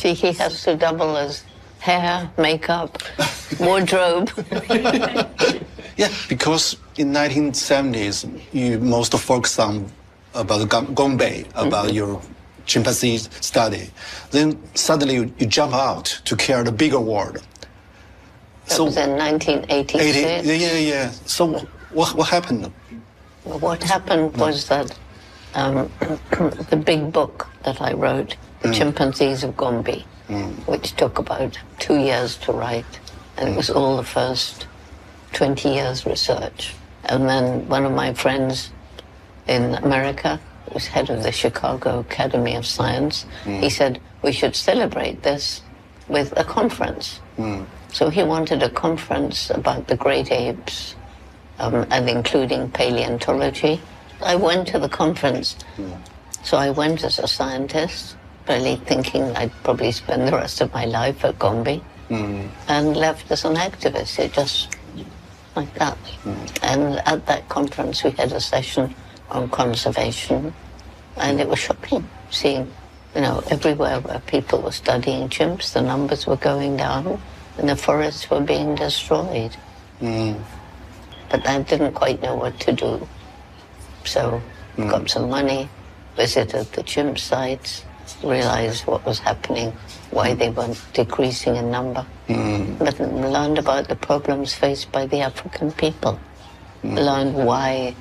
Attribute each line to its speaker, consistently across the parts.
Speaker 1: See, he has to double as hair, makeup, wardrobe.
Speaker 2: Yeah, because in 1970s, you most focus on about Gombe, about your chimpanzee study. Then suddenly you jump out to carry the bigger world.
Speaker 1: That was in 1986.
Speaker 2: Yeah. So what happened?
Speaker 1: What happened was that the big book that I wrote, The Chimpanzees of Gombe, which took about 2 years to write, and it was all the first 20 years research. And then one of my friends in America, who was head of the Chicago Academy of Science, he said, we should celebrate this with a conference. So he wanted a conference about the great apes, and including paleontology. I went to the conference. So I went as a scientist, really thinking I'd probably spend the rest of my life at Gombe, and left as an activist. It just like that. And at that conference, we had a session on conservation, and it was shocking seeing, everywhere where people were studying chimps, the numbers were going down, and the forests were being destroyed. But I didn't quite know what to do. So got some money, visited the chimp sites, realized what was happening, why they were decreasing in number, but learned about the problems faced by the African people. Learned why.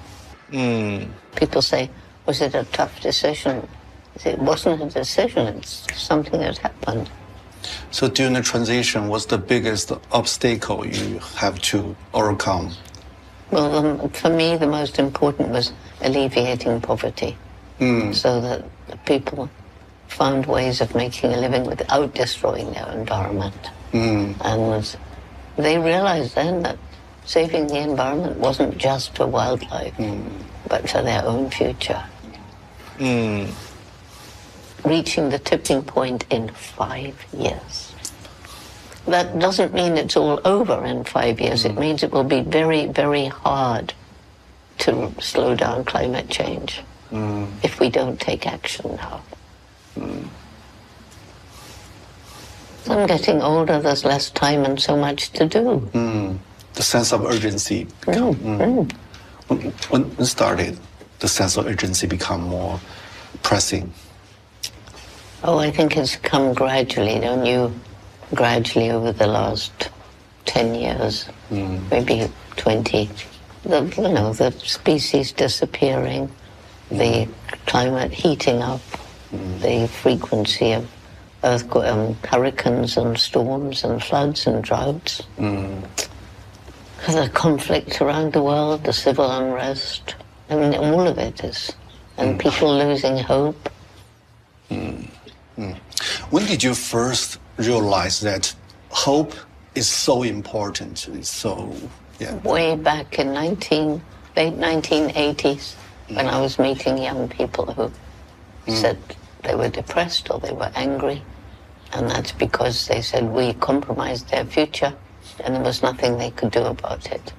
Speaker 1: People say, was it a tough decision? It wasn't a decision, it's something that happened.
Speaker 2: So during the transition, what's the biggest obstacle you have to overcome?
Speaker 1: Well, for me, the most important was alleviating poverty, so that the people found ways of making a living without destroying their environment. And they realized then that saving the environment wasn't just for wildlife, but for their own future. Reaching the tipping point in 5 years. That doesn't mean it's all over in 5 years. It means it will be very, very hard to slow down climate change if we don't take action now. I'm getting older, there's less time and so much to do.
Speaker 2: The sense of urgency. When it started, the sense of urgency become more pressing.
Speaker 1: Oh, I think it's come gradually, don't you? Gradually over the last 10 years, maybe 20. The species disappearing, the climate heating up, the frequency of hurricanes and storms and floods and droughts, the conflict around the world, the civil unrest. I mean, all of it is, and people losing hope.
Speaker 2: When did you first realize that hope is so important?
Speaker 1: Way back in late 1980s, when I was meeting young people who said they were depressed or they were angry, and that's because they said we compromised their future and there was nothing they could do about it.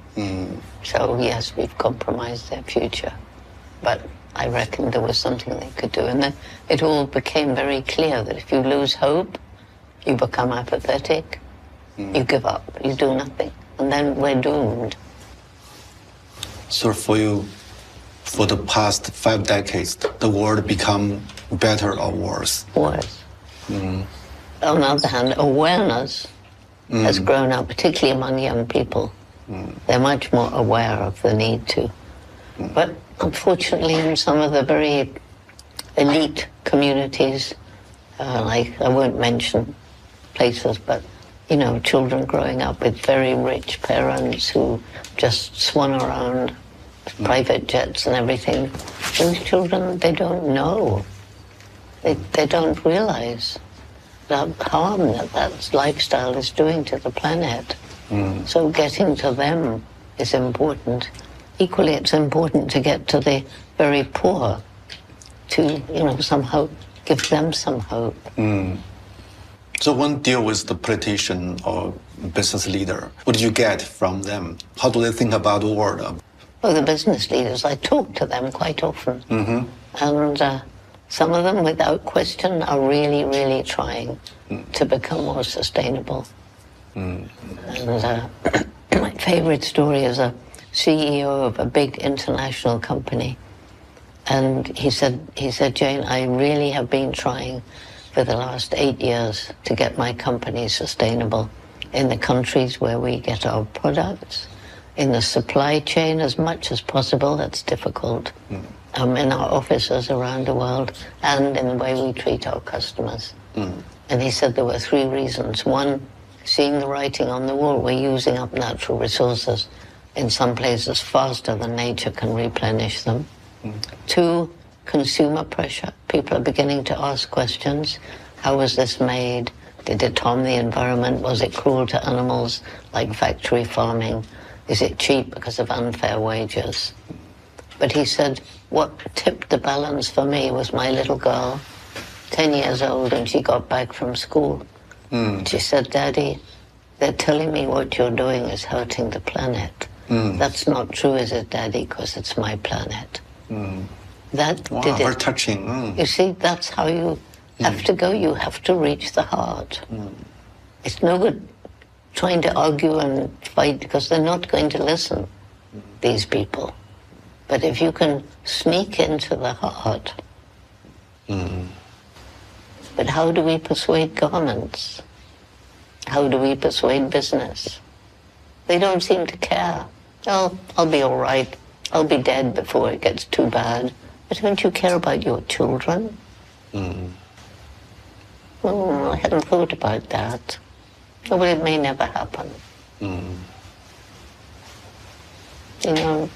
Speaker 1: So yes, we've compromised their future, but I reckon there was something they could do. And then it all became very clear that if you lose hope, you become apathetic, you give up, you do nothing, and then we're doomed.
Speaker 2: So for you, for the past 5 decades, the world become better or worse?
Speaker 1: Worse. On the other hand, awareness has grown up, particularly among young people. They're much more aware of the need to. But unfortunately, in some of the very elite communities, like I won't mention places, but children growing up with very rich parents who just swan around private jets and everything. Those children, they don't know. They don't realize the harm that lifestyle is doing to the planet. So getting to them is important. Equally, it's important to get to the very poor, to, somehow give them some hope.
Speaker 2: So when deal with the politician or business leader, what do you get from them? How do they think about the world?
Speaker 1: Well, the business leaders, I talk to them quite often. And Some of them, without question, are really, really trying to become more sustainable. And my favorite story is a CEO of a big international company. And he said, Jane, I really have been trying for the last 8 years to get my company sustainable in the countries where we get our products, in the supply chain as much as possible. That's difficult. In our offices around the world, and in the way we treat our customers. And he said there were 3 reasons. 1, seeing the writing on the wall. We're using up natural resources in some places faster than nature can replenish them. 2, consumer pressure. People are beginning to ask questions. How was this made? Did it harm the environment? Was it cruel to animals, like factory farming? Is it cheap because of unfair wages? But he said, what tipped the balance for me was my little girl, 10 years old, and she got back from school. She said, Daddy, they're telling me what you're doing is hurting the planet. That's not true, is it, Daddy? Because it's my planet. That
Speaker 2: wow,
Speaker 1: did it.
Speaker 2: Very touching.
Speaker 1: You see, that's how you have to go. You have to reach the heart. It's no good trying to argue and fight because they're not going to listen, these people. But if you can sneak into the heart, but how do we persuade governments? How do we persuade business? They don't seem to care. Oh, I'll be all right. I'll be dead before it gets too bad. But don't you care about your children? Oh, I hadn't thought about that. Oh, well, it may never happen. You know,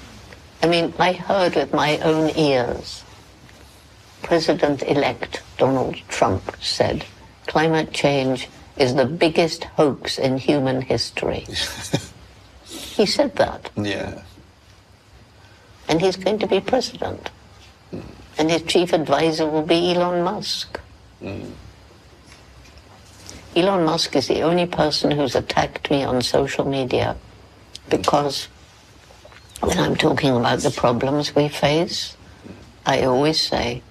Speaker 1: I mean, I heard with my own ears, President-elect Donald Trump said, climate change is the biggest hoax in human history. He said that.
Speaker 2: Yeah.
Speaker 1: And he's going to be president. And his chief advisor will be Elon Musk. Elon Musk is the only person who's attacked me on social media because when I'm talking about the problems we face, I always say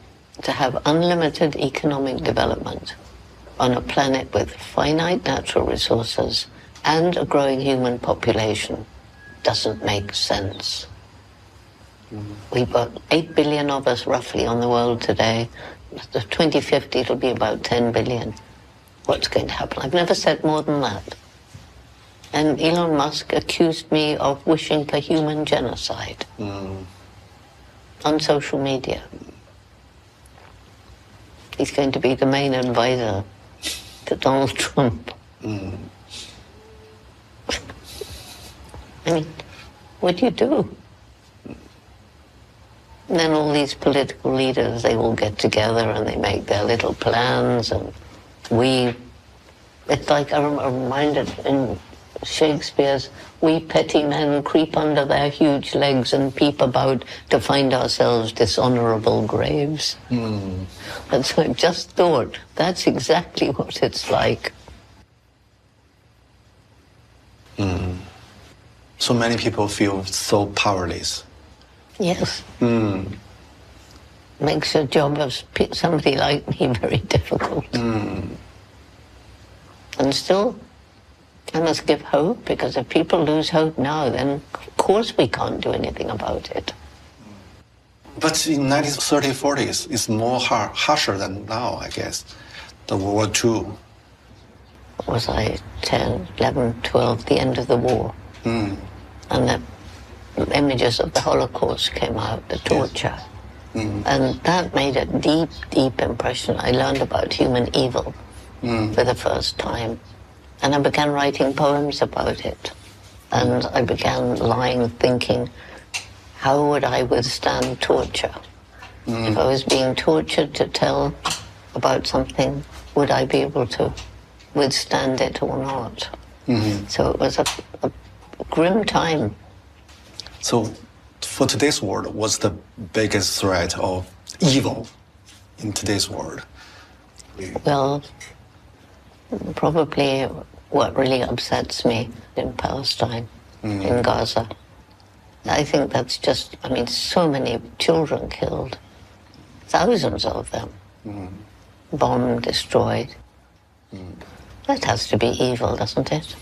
Speaker 1: to have unlimited economic development on a planet with finite natural resources and a growing human population doesn't make sense. We've got 8 billion of us roughly on the world today. By 2050 it'll be about 10 billion. What's going to happen? I've never said more than that. And Elon Musk accused me of wishing for human genocide on social media. He's going to be the main advisor to Donald Trump. I mean, what do you do? And then all these political leaders, they all get together and they make their little plans, and it's like I'm reminded in Shakespeare's, we petty men creep under their huge legs and peep about to find ourselves dishonorable graves. And so I just thought, that's exactly what it's like.
Speaker 2: So many people feel so powerless.
Speaker 1: Yes. Makes the job of somebody like me very difficult. And still, I must give hope, because if people lose hope now, then of course we can't do anything about it.
Speaker 2: But in 1930s, 40s, it's more harsher than now, I guess. The World War II.
Speaker 1: What was I, 10, 11, 12, the end of the war. And the images of the Holocaust came out, the torture. And that made a deep, deep impression. I learned about human evil for the first time. And I began writing poems about it. And I began lying, thinking, how would I withstand torture? If I was being tortured to tell about something, would I be able to withstand it or not? So it was a grim time.
Speaker 2: So for today's world, what's the biggest threat of evil in today's world?
Speaker 1: Well, probably what really upsets me in Palestine, in Gaza. I think that's just, I mean, so many children killed, thousands of them. bombed, destroyed. That has to be evil, doesn't it?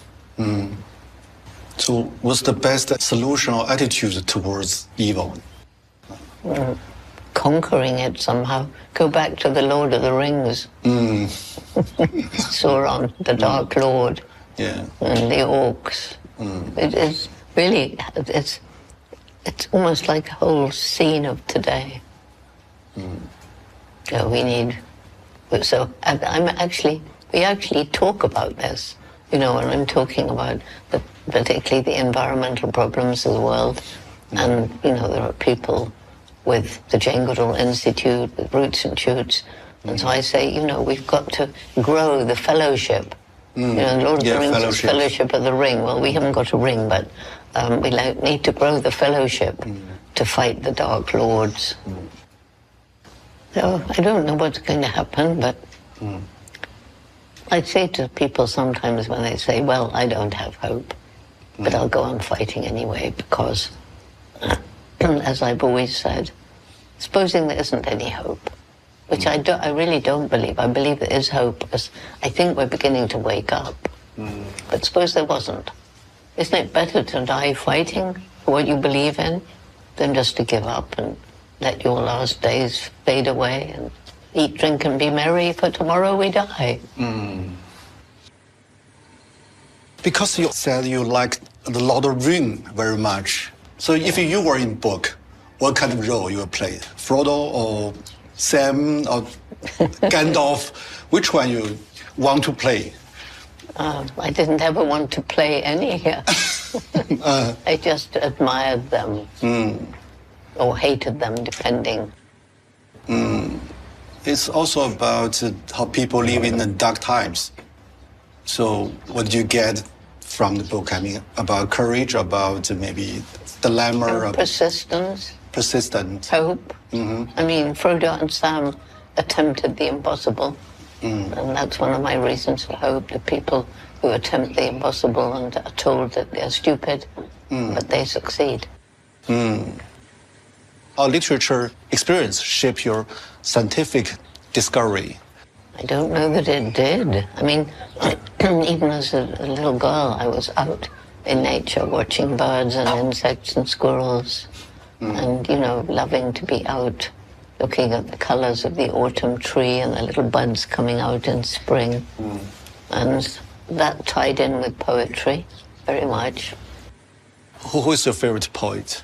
Speaker 2: So what's the best solution or attitude towards evil?
Speaker 1: Conquering it somehow. Go back to the Lord of the Rings. Sauron, the Dark Lord,
Speaker 2: Yeah.
Speaker 1: and the orcs. It is really, it's almost like a whole scene of today. So we need, so we actually talk about this, when I'm talking about particularly the environmental problems of the world. And, there are people with the Jane Goodall Institute, with Roots and Shoots. And so I say, we've got to grow the fellowship. Lord of the Rings is Fellowship of the Ring. Well, we haven't got a ring, but we need to grow the fellowship to fight the Dark Lords. So I don't know what's going to happen, but I say to people sometimes when they say, well, I don't have hope, but I'll go on fighting anyway because, as I've always said, supposing there isn't any hope, which I really don't believe. I believe there is hope because I think we're beginning to wake up. But suppose there wasn't. Isn't it better to die fighting for what you believe in than just to give up and let your last days fade away and eat, drink, and be merry, for tomorrow we die?
Speaker 2: Because you said you like the Lord of the Rings very much. So if you were in book, what kind of role you would play? Frodo or Sam or Gandalf? Which one you want to play?
Speaker 1: I didn't ever want to play any. I just admired them or hated them, depending.
Speaker 2: It's also about how people live in the dark times. So what do you get from the book? I mean, about courage, about maybe dilemma, persistence,
Speaker 1: hope. I mean, Frodo and Sam attempted the impossible, and that's one of my reasons for hope. The people who attempt the impossible and are told that they're stupid, but they succeed.
Speaker 2: How literature experience shape your scientific discovery?
Speaker 1: I don't know that it did. I mean, even as a little girl, I was out in nature watching birds and insects and squirrels and, loving to be out looking at the colors of the autumn tree and the little buds coming out in spring. And that tied in with poetry very much.
Speaker 2: Who is your favorite poet?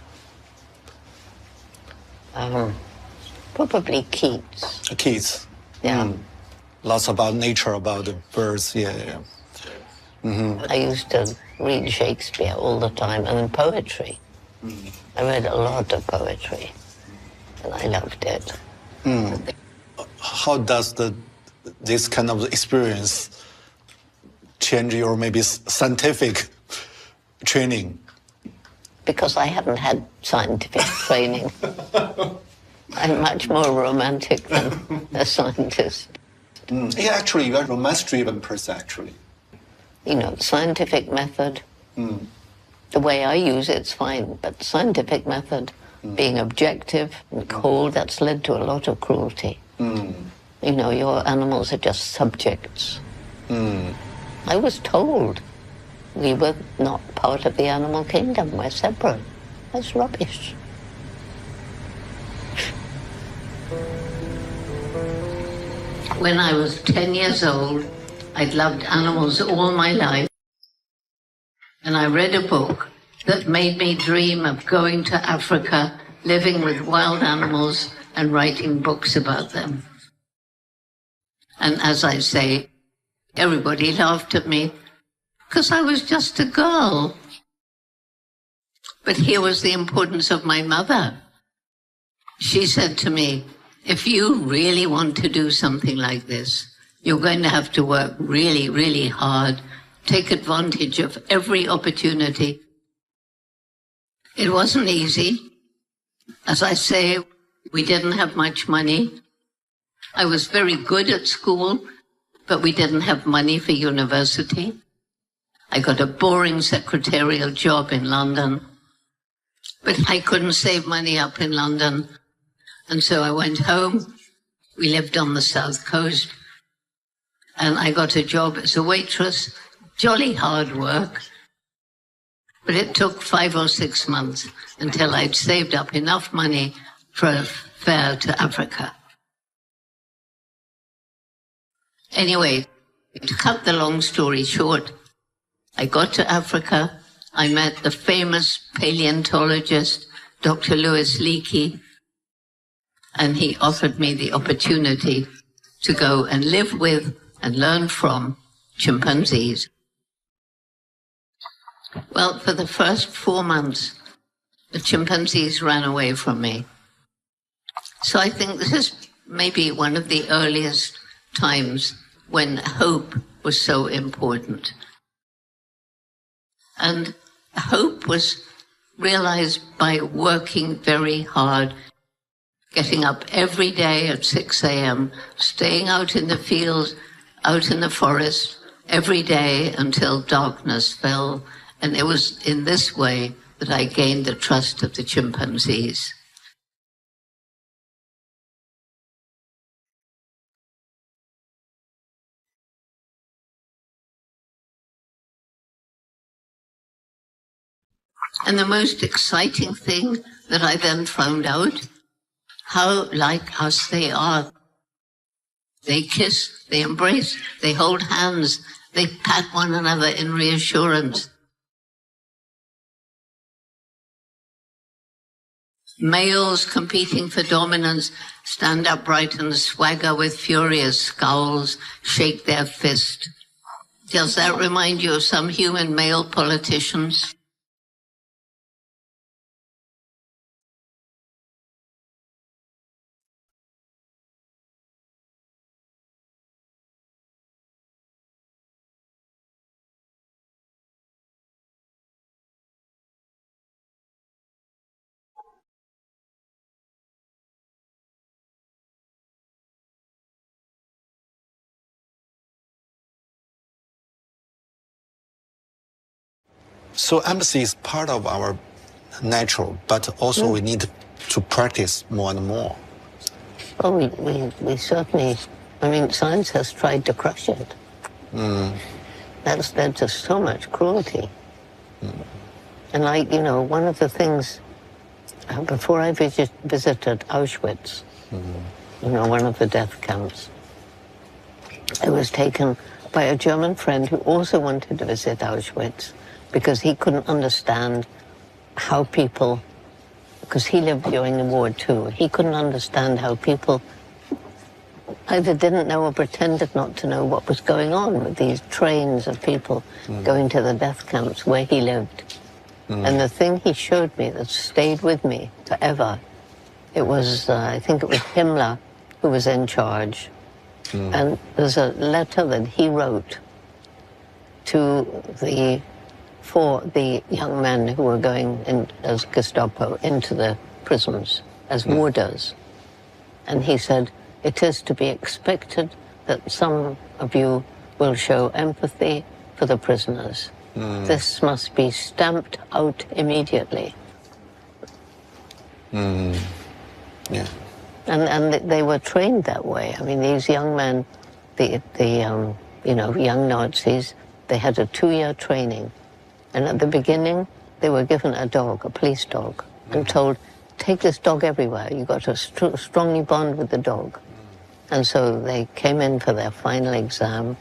Speaker 1: Probably Keats.
Speaker 2: Keats.
Speaker 1: Yeah.
Speaker 2: Lots about nature, about the birds, yeah.
Speaker 1: I used to read Shakespeare all the time, and then poetry. I read a lot of poetry, and I loved it.
Speaker 2: How does this kind of experience change your maybe scientific training?
Speaker 1: Because I haven't had scientific training. I'm much more romantic than a scientist.
Speaker 2: Yeah, actually, you're a romance-driven person, actually.
Speaker 1: Scientific method, the way I use it's fine, but scientific method, being objective and cold, that's led to a lot of cruelty. Your animals are just subjects. I was told we were not part of the animal kingdom, we're separate. That's rubbish. When I was 10 years old, I'd loved animals all my life. And I read a book that made me dream of going to Africa, living with wild animals and writing books about them. And as I say, everybody laughed at me because I was just a girl. But here was the importance of my mother. She said to me, if you really want to do something like this, you're going to have to work really, really hard, take advantage of every opportunity. It wasn't easy. As I say, we didn't have much money. I was very good at school, but we didn't have money for university. I got a boring secretarial job in London, but I couldn't save money up in London. And so I went home We lived on the south coast, and I got a job as a waitress, jolly hard work, but it took 5 or 6 months until I'd saved up enough money for a fare to Africa. Anyway, to cut the long story short, I got to Africa. I met the famous paleontologist, Dr. Louis Leakey, and he offered me the opportunity to go and live with and learn from chimpanzees. Well, for the first 4 months, the chimpanzees ran away from me. So I think this is maybe one of the earliest times when hope was so important. And hope was realized by working very hard, getting up every day at 6 a.m., staying out in the fields, out in the forest, every day until darkness fell. And it was in this way that I gained the trust of the chimpanzees. And the most exciting thing that I then found out, how like us they are. They kiss, they embrace, they hold hands, they pat one another in reassurance. Males competing for dominance stand upright and swagger with furious scowls, shake their fist. Does that remind you of some human male politicians?
Speaker 2: So empathy is part of our natural, but also we need to practice more and more.
Speaker 1: Well, we certainly, I mean, science has tried to crush it. That's led to so much cruelty. And one of the things, before I visited Auschwitz, one of the death camps, I was taken by a German friend who also wanted to visit Auschwitz because he couldn't understand how people, because he lived during the war too, he couldn't understand how people either didn't know or pretended not to know what was going on with these trains of people going to the death camps where he lived. And the thing he showed me that stayed with me forever, it was, I think it was Himmler who was in charge. And there's a letter that he wrote to the young men who were going in as Gestapo into the prisons as warders. And he said, "It is to be expected that some of you will show empathy for the prisoners. This must be stamped out immediately."
Speaker 2: Yeah.
Speaker 1: And they were trained that way. I mean, these young men, the young Nazis, they had a 2-year training. And at the beginning, they were given a dog, a police dog, and told, take this dog everywhere. You've got to strongly bond with the dog. And so they came in for their final exam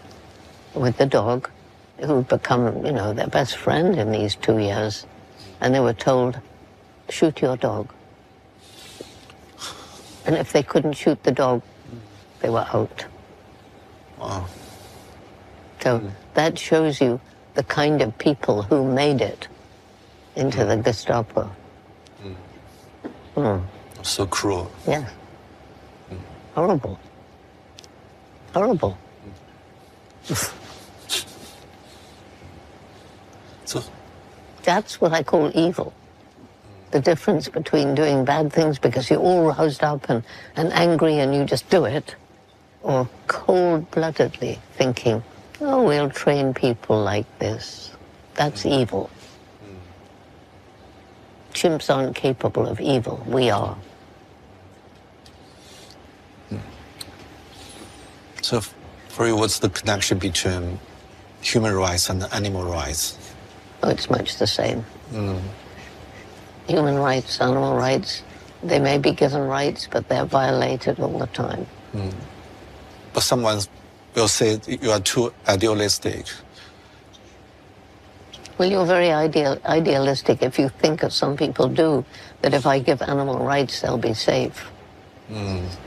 Speaker 1: with the dog, who had become, their best friend in these 2 years. And they were told, shoot your dog. And if they couldn't shoot the dog, they were out.
Speaker 2: Wow.
Speaker 1: So that shows you the kind of people who made it into the Gestapo.
Speaker 2: So cruel.
Speaker 1: Yes. Horrible. Horrible.
Speaker 2: So
Speaker 1: That's what I call evil. The difference between doing bad things because you're all roused up and angry and you just do it, or cold-bloodedly thinking, oh, we'll train people like this. That's evil. Chimps aren't capable of evil. We are.
Speaker 2: So for you, what's the connection between human rights and animal rights?
Speaker 1: Oh, it's much the same. Human rights, animal rights, they may be given rights, but they're violated all the time.
Speaker 2: But someone will say you are too idealistic.
Speaker 1: Well, you're very idealistic if you think, as some people do, that if I give animal rights, they'll be safe.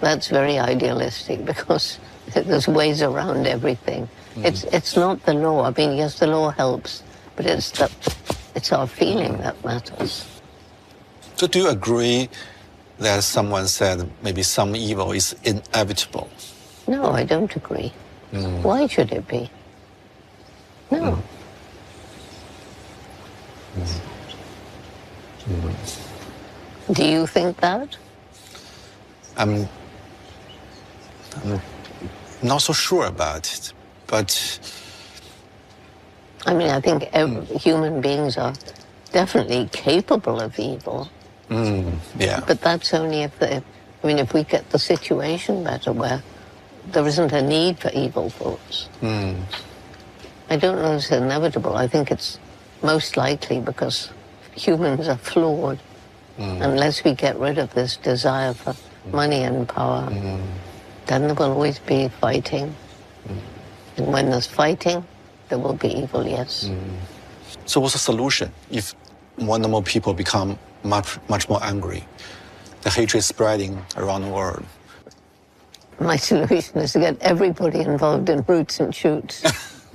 Speaker 1: That's very idealistic because there's ways around everything. It's not the law. I mean, yes, the law helps, but it's our feeling that matters.
Speaker 2: So do you agree that someone said maybe some evil is inevitable?
Speaker 1: No, I don't agree. Why should it be? No. Do you think that?
Speaker 2: I'm not so sure about it, but...
Speaker 1: I mean, I think human beings are definitely capable of evil.
Speaker 2: Yeah.
Speaker 1: But that's only if we get the situation better where there isn't a need for evil thoughts. I don't know if it's inevitable. I think it's most likely because humans are flawed. Unless we get rid of this desire for money and power, then there will always be fighting. And when there's fighting, there will be evil, yes.
Speaker 2: So what's the solution if more and more people become much more angry? The hatred is spreading around the world.
Speaker 1: My solution is to get everybody involved in roots and shoots.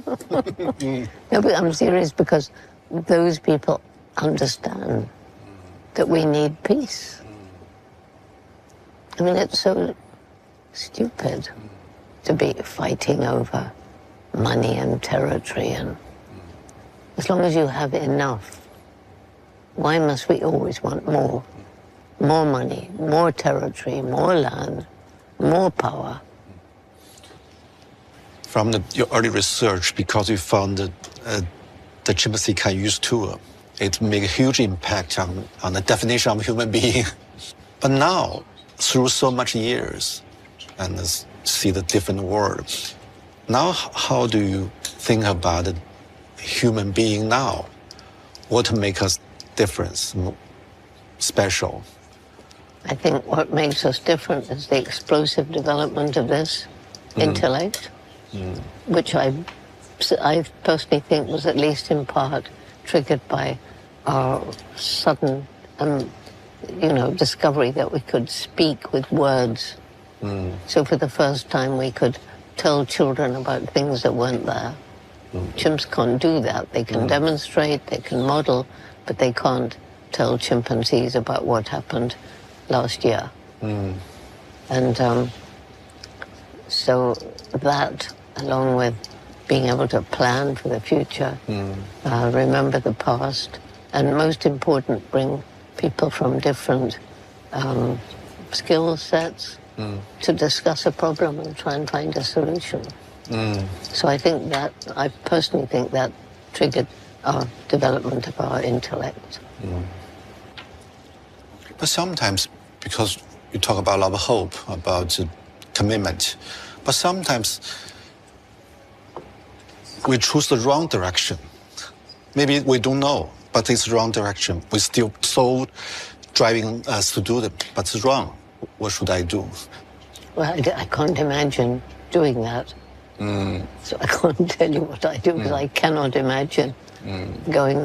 Speaker 1: No, but I'm serious because those people understand that we need peace. I mean, it's so stupid to be fighting over money and territory, and as long as you have enough, why must we always want more? More money, more territory, more land, more power.
Speaker 2: From your early research, because you found that the chimpanzee can use tool, it made a huge impact on the definition of human being. But now, through so much years, and see the different world, now how do you think about the human being now? What makes us different, special?
Speaker 1: I think what makes us different is the explosive development of this intellect, which I personally think was at least in part triggered by our sudden, discovery that we could speak with words. So for the first time, we could tell children about things that weren't there. Chimps can't do that. They can demonstrate, they can model, but they can't tell chimpanzees about what happened last year. And so that, along with being able to plan for the future, remember the past, and most important, bring people from different skill sets to discuss a problem and try and find a solution. So I think that, I personally think that triggered our development of our intellect.
Speaker 2: But sometimes, because you talk about a lot of hope, about commitment, but sometimes we choose the wrong direction. Maybe we don't know, but it's the wrong direction. We still so driving us to do it, but it's wrong. What should I do?
Speaker 1: Well, I can't imagine doing that. So I can't tell you what I do, because I cannot imagine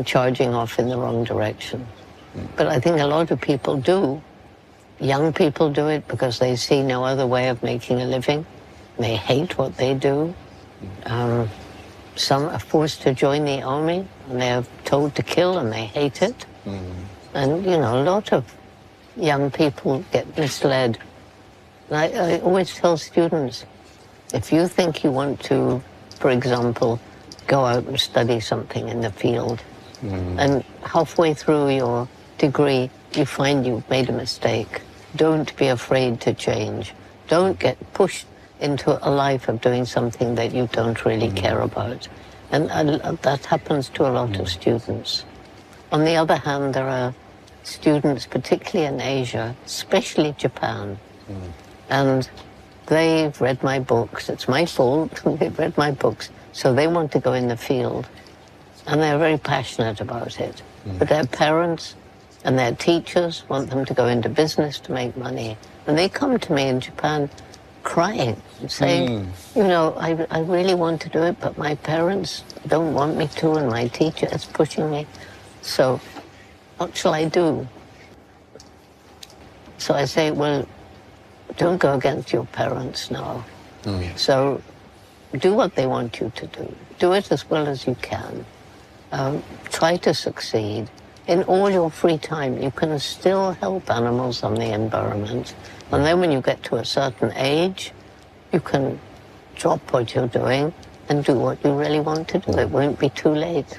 Speaker 1: charging off in the wrong direction. But I think a lot of people do. Young people do it because they see no other way of making a living. They hate what they do. Some are forced to join the army, and they're told to kill, and they hate it. And, a lot of young people get misled. And I always tell students, if you think you want to, for example, go out and study something in the field, and halfway through your degree, you find you've made a mistake, don't be afraid to change. Don't get pushed into a life of doing something that you don't really care about. And that happens to a lot of students. On the other hand, there are students, particularly in Asia, especially Japan, and they've read my books. It's my fault. They've read my books. So they want to go in the field. And they're very passionate about it. But their parents and their teachers want them to go into business to make money. And they come to me in Japan crying and saying, you know, I really want to do it, but my parents don't want me to, and my teacher is pushing me. So what shall I do? So I say, well, don't go against your parents now. So do what they want you to do. Do it as well as you can. Try to succeed. In all your free time, you can still help animals and the environment. And then when you get to a certain age, you can drop what you're doing and do what you really want to do. It won't be too late.